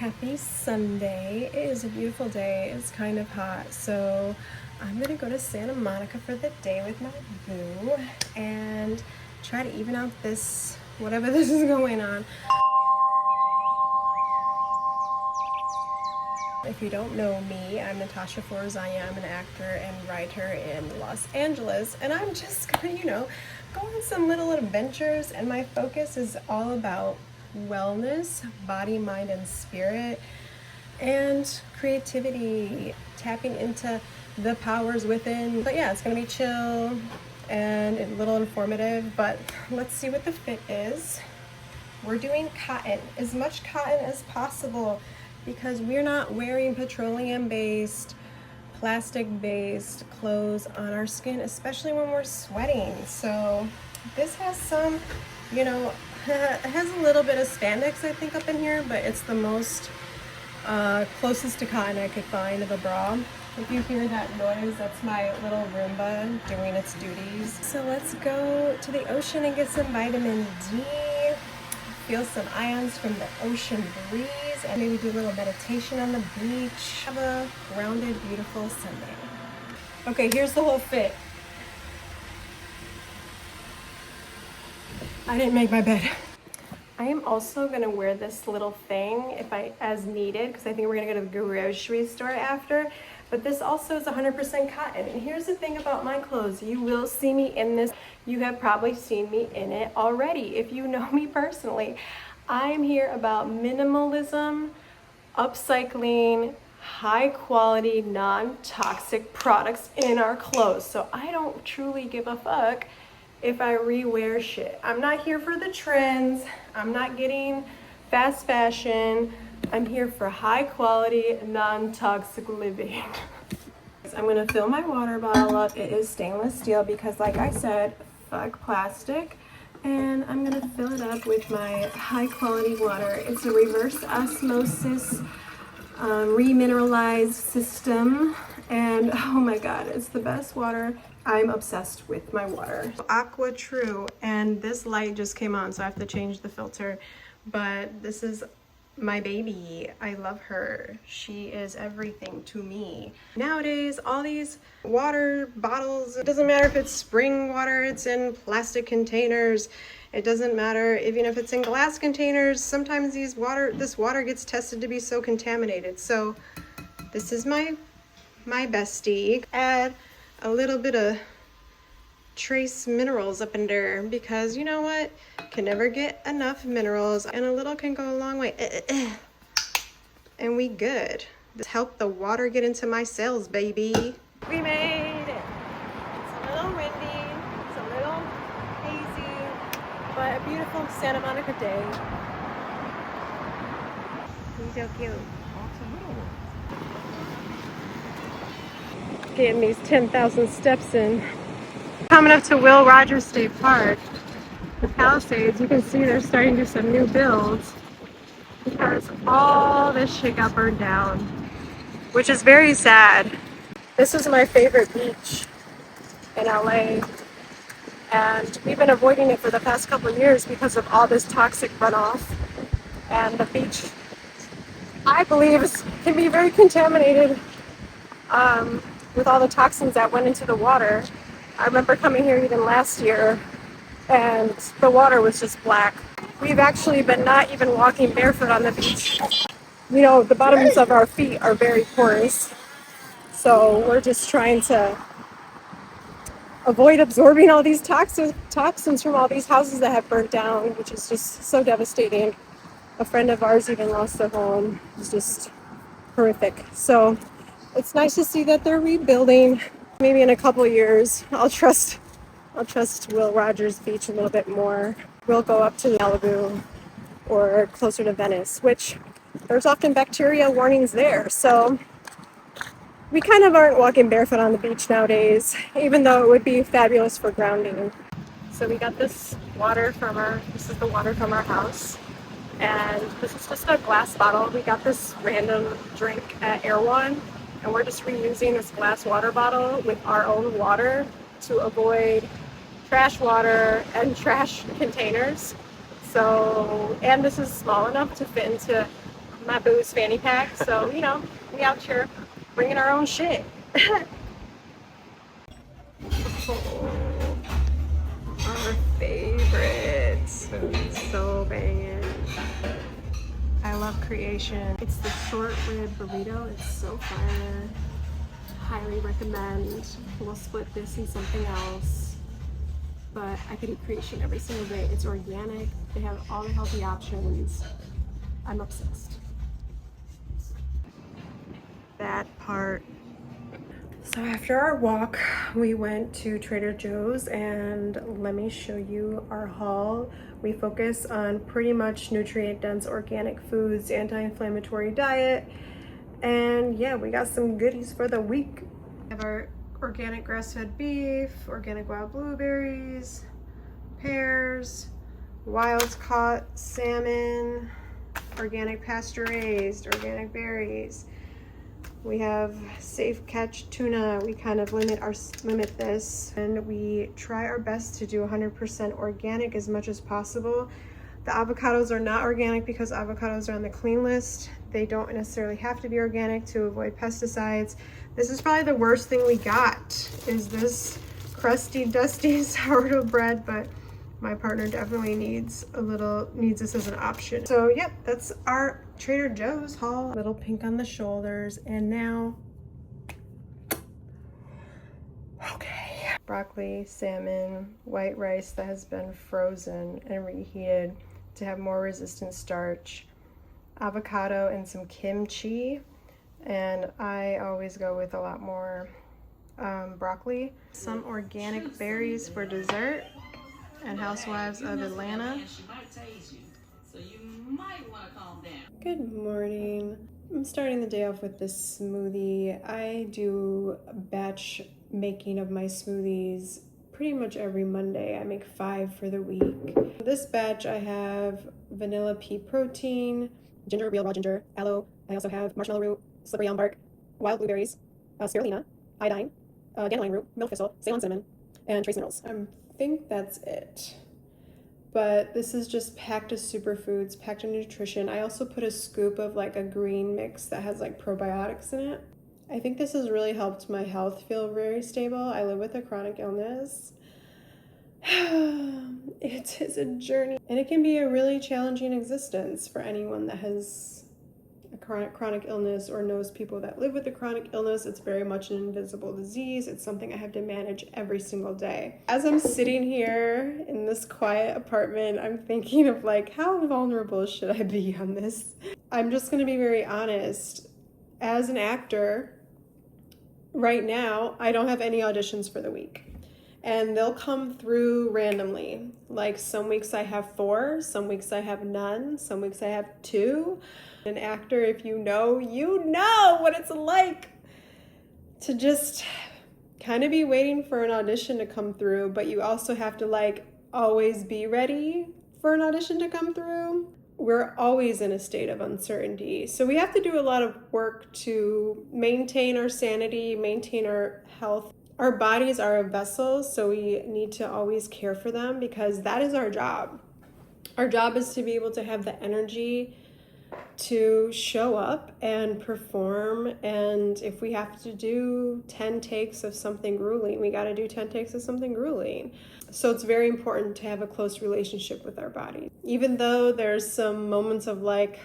Happy Sunday. It is a beautiful day. It's kind of hot, so I'm gonna go to Santa Monica for the day with my boo and try to even out this, whatever this is going on. If you don't know me, I'm Natasha. I'm an actor and writer in Los Angeles, and I'm just gonna, go on some little adventures, and my focus is all about wellness, body, mind, and spirit, and creativity, tapping into the powers within. But yeah, it's gonna be chill and a little informative, but let's see what the fit is. We're doing cotton, as much cotton as possible, because we're not wearing petroleum-based, plastic-based clothes on our skin, especially when we're sweating. So this has some, it has a little bit of spandex, I think, up in here, but it's the most closest to cotton I could find of a bra. If you hear that noise, that's my little Roomba doing its duties. So let's go to the ocean and get some vitamin D, feel some ions from the ocean breeze, and maybe do a little meditation on the beach. Have a grounded, beautiful Sunday. Okay, here's the whole fit. I didn't make my bed. I am also gonna wear this little thing as needed, because I think we're gonna go to the grocery store after. But this also is 100% cotton. And here's the thing about my clothes. You will see me in this. You have probably seen me in it already if you know me personally. I am here about minimalism, upcycling, high quality, non-toxic products in our clothes. So I don't truly give a fuck if I rewear shit. I'm not here for the trends. I'm not getting fast fashion. I'm here for high quality, non-toxic living. I'm gonna fill my water bottle up. It is stainless steel because, like I said, fuck plastic. And I'm gonna fill it up with my high quality water. It's a reverse osmosis, remineralized system. And oh my God, it's the best water. I'm obsessed with my water. Aqua True, and this light just came on, so I have to change the filter. But this is my baby. I love her. She is everything to me. Nowadays, all these water bottles, it doesn't matter if it's spring water, it's in plastic containers. It doesn't matter even if it's in glass containers. Sometimes this water gets tested to be so contaminated. So this is my bestie. Add a little bit of trace minerals up in there, because you know what, can never get enough minerals, and a little can go a long way. And we good. This helped the water get into my cells, baby. We made it. It's a little windy, it's a little hazy, but a beautiful Santa Monica day. He's so cute. Getting these 10,000 steps in. Coming up to Will Rogers State Park, the Palisades. You can see they're starting to do some new builds because all this shit got burned down, which is very sad. This is my favorite beach in LA, and we've been avoiding it for the past couple of years because of all this toxic runoff. And the beach, I believe, can be very contaminated with all the toxins that went into the water. I remember coming here even last year, and the water was just black. We've actually been not even walking barefoot on the beach. The bottoms of our feet are very porous, so we're just trying to avoid absorbing all these toxins from all these houses that have burnt down, which is just so devastating. A friend of ours even lost their home. It's just horrific. So it's nice to see that they're rebuilding. Maybe in a couple of years, I'll trust Will Rogers Beach a little bit more. We'll go up to Malibu or closer to Venice, which there's often bacteria warnings there. So we kind of aren't walking barefoot on the beach nowadays, even though it would be fabulous for grounding. So we got this this is the water from our house. And this is just a glass bottle. We got this random drink at Erewhon, and we're just reusing this glass water bottle with our own water to avoid trash water and trash containers. So, and this is small enough to fit into my booze fanny pack. So, you know, we out here bringing our own shit. Oh, our favorite. So banging. I love Kreation. It's the short rib burrito. It's so fire. Highly recommend. We'll split this and something else. But I could eat Kreation every single day. It's organic. They have all the healthy options. I'm obsessed. That part. So after our walk, we went to Trader Joe's, and let me show you our haul. We focus on pretty much nutrient-dense organic foods, anti-inflammatory diet, and yeah, we got some goodies for the week. We have our organic grass-fed beef, organic wild blueberries, pears, wild-caught salmon, organic pasture-raised, organic berries. We have safe catch tuna. We kind of limit this, and we try our best to do 100% organic as much as possible. The avocados are not organic because avocados are on the clean list. They don't necessarily have to be organic to avoid pesticides. This is probably the worst thing we got, is this crusty, dusty sourdough bread, but my partner definitely needs this as an option. So yep, that's our Trader Joe's haul. Little pink on the shoulders, and now, okay. Broccoli, salmon, white rice that has been frozen and reheated to have more resistant starch, avocado and some kimchi, and I always go with a lot more broccoli. Some organic berries for dessert, and Housewives of Atlanta. Good morning. I'm starting the day off with this smoothie. I do batch making of my smoothies pretty much every Monday. I make 5 for the week. This batch I have vanilla pea protein, ginger, real raw ginger, aloe. I also have marshmallow root, slippery elm bark, wild blueberries, spirulina, iodine, dandelion root, milk thistle, Ceylon cinnamon, and trace minerals. I think that's it. But this is just packed with superfoods, packed with nutrition. I also put a scoop of like a green mix that has like probiotics in it. I think this has really helped my health feel very stable. I live with a chronic illness. It is a journey, and it can be a really challenging existence for anyone that has a chronic illness or knows people that live with a chronic illness. It's very much an invisible disease. It's something I have to manage every single day. As I'm sitting here in this quiet apartment, I'm thinking of like, how vulnerable should I be on this? I'm just gonna be very honest. As an actor, right now, I don't have any auditions for the week. And they'll come through randomly. Like some weeks I have 4, some weeks I have none, some weeks I have 2. An actor, if you know what it's like to just kind of be waiting for an audition to come through, but you also have to like always be ready for an audition to come through. We're always in a state of uncertainty. So we have to do a lot of work to maintain our sanity, maintain our health. Our bodies are a vessel, so we need to always care for them because that is our job. Our job is to be able to have the energy to show up and perform, and if we have to do 10 takes of something grueling, we got to do 10 takes of something grueling. So it's very important to have a close relationship with our body. Even though there's some moments of like,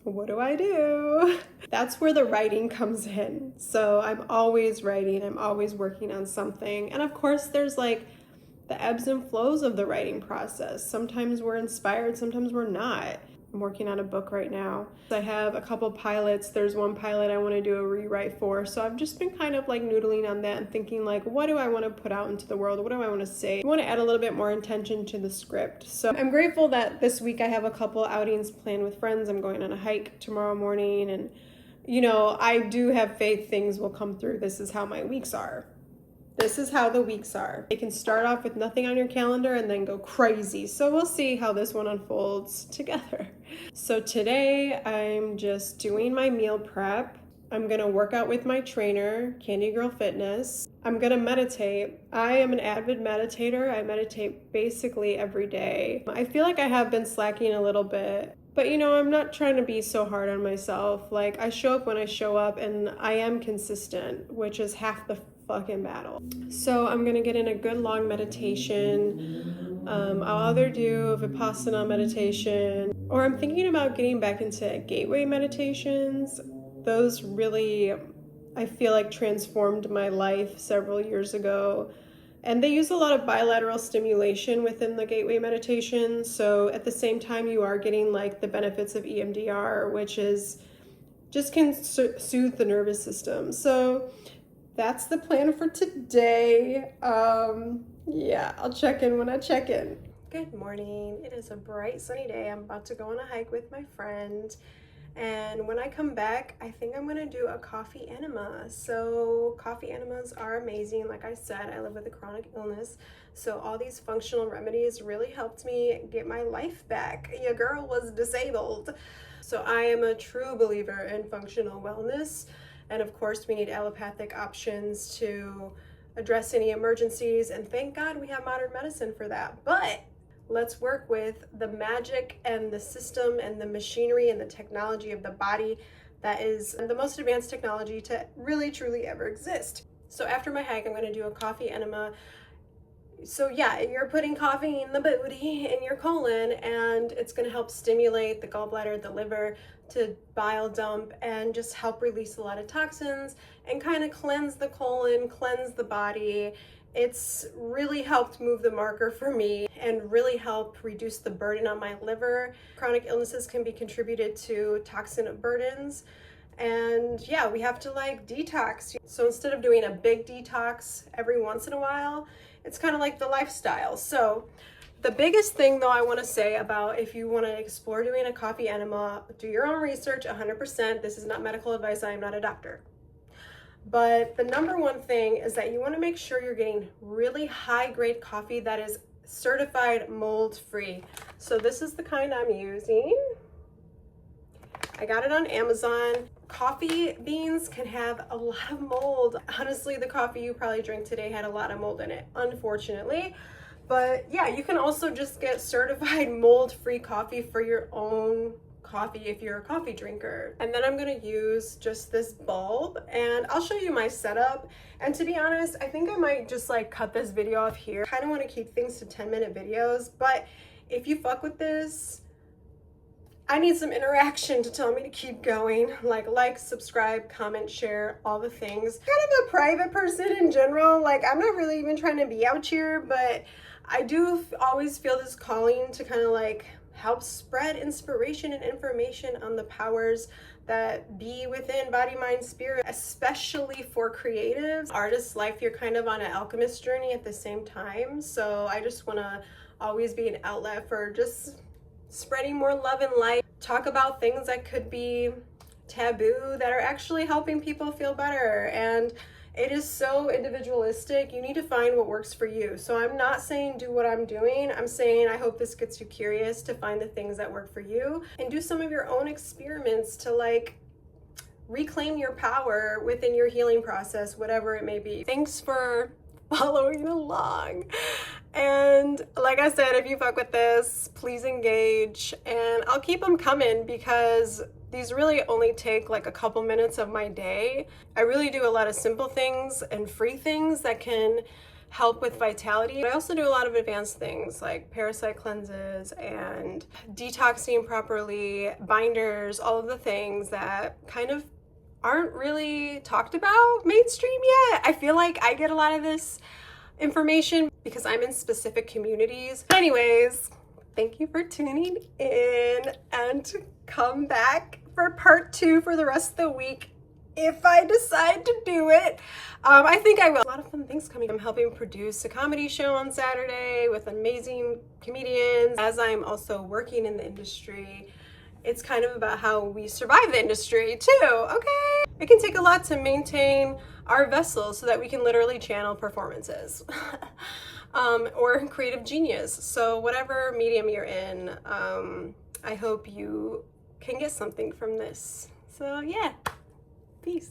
what do I do? That's where the writing comes in. So I'm always writing, I'm always working on something. And of course there's like the ebbs and flows of the writing process. Sometimes we're inspired, sometimes we're not. I'm working on a book right now. I have a couple pilots. There's one pilot I want to do a rewrite for. So I've just been kind of like noodling on that and thinking like, what do I want to put out into the world? What do I want to say? I want to add a little bit more intention to the script. So I'm grateful that this week I have a couple outings planned with friends. I'm going on a hike tomorrow morning, and you know, I do have faith things will come through. This is how my weeks are. This is how the weeks are. It can start off with nothing on your calendar and then go crazy. So we'll see how this one unfolds together. So today I'm just doing my meal prep. I'm gonna work out with my trainer, Candy Girl Fitness. I'm gonna meditate. I am an avid meditator. I meditate basically every day. I feel like I have been slacking a little bit, But you know, I'm not trying to be so hard on myself. Like, I show up when I show up, and I am consistent, which is half the fucking battle. So I'm gonna get in a good long meditation. I'll either do a Vipassana meditation, or I'm thinking about getting back into gateway meditations. Those really, I feel like, transformed my life several years ago. And they use a lot of bilateral stimulation within the gateway meditation. So at the same time, you are getting like the benefits of EMDR, which is just can soothe the nervous system. So that's the plan for today. Yeah, I'll check in when I check in. Good morning. It is a bright sunny day. I'm about to go on a hike with my friend. And when I come back, I think I'm gonna do a coffee enema. So coffee enemas are amazing. Like I said, I live with a chronic illness. So all these functional remedies really helped me get my life back. Your girl was disabled. So I am a true believer in functional wellness. And of course, we need allopathic options to address any emergencies. And thank God we have modern medicine for that. But let's work with the magic and the system and the machinery and the technology of the body that is the most advanced technology to really truly ever exist. So after my hike, I'm going to do a coffee enema. So yeah, you're putting coffee in the booty, in your colon, and it's going to help stimulate the gallbladder, the liver to bile dump and just help release a lot of toxins and kind of cleanse the colon, cleanse the body. It's really helped move the marker for me and really help reduce the burden on my liver. Chronic illnesses can be contributed to toxin burdens. And yeah, we have to like detox. So instead of doing a big detox every once in a while, it's kind of like the lifestyle. So the biggest thing though I want to say about if you want to explore doing a coffee enema, do your own research 100%. This is not medical advice. I am not a doctor. But the number one thing is that you want to make sure you're getting really high grade coffee that is certified mold free. So this is the kind I'm using. I got it on Amazon. Coffee beans can have a lot of mold. Honestly, the coffee you probably drink today had a lot of mold in it, unfortunately. But yeah, you can also just get certified mold free coffee for your own coffee if you're a coffee drinker. And then I'm gonna use just this bulb and I'll show you my setup. And to be honest, I think I might just like cut this video off here. I kind of want to keep things to 10-minute videos, but if you fuck with this, I need some interaction to tell me to keep going. Like, subscribe, comment, share, all the things. Kind of a private person in general. Like, I'm not really even trying to be out here, but I do always feel this calling to kind of like help spread inspiration and information on the powers that be within body, mind, spirit, especially for creatives. Artists' life, you're kind of on an alchemist journey at the same time. So I just want to always be an outlet for just spreading more love and light. Talk about things that could be taboo that are actually helping people feel better. And it is so individualistic. You need to find what works for you. So I'm not saying do what I'm doing. I'm saying I hope this gets you curious to find the things that work for you and do some of your own experiments to like reclaim your power within your healing process, whatever it may be. Thanks for following along. And like I said, if you fuck with this, please engage, and I'll keep them coming because these really only take like a couple minutes of my day. I really do a lot of simple things and free things that can help with vitality. I also do a lot of advanced things like parasite cleanses and detoxing properly, binders, all of the things that kind of aren't really talked about mainstream yet. I feel like I get a lot of this information because I'm in specific communities. But anyways, thank you for tuning in and come back for part 2 for the rest of the week if I decide to do it. I think I will. A lot of fun things coming. I'm helping produce a comedy show on Saturday with amazing comedians as I'm also working in the industry. It's kind of about how we survive the industry too, okay? It can take a lot to maintain our vessels so that we can literally channel performances or creative genius. So whatever medium you're in, I hope you can get something from this. So yeah, peace.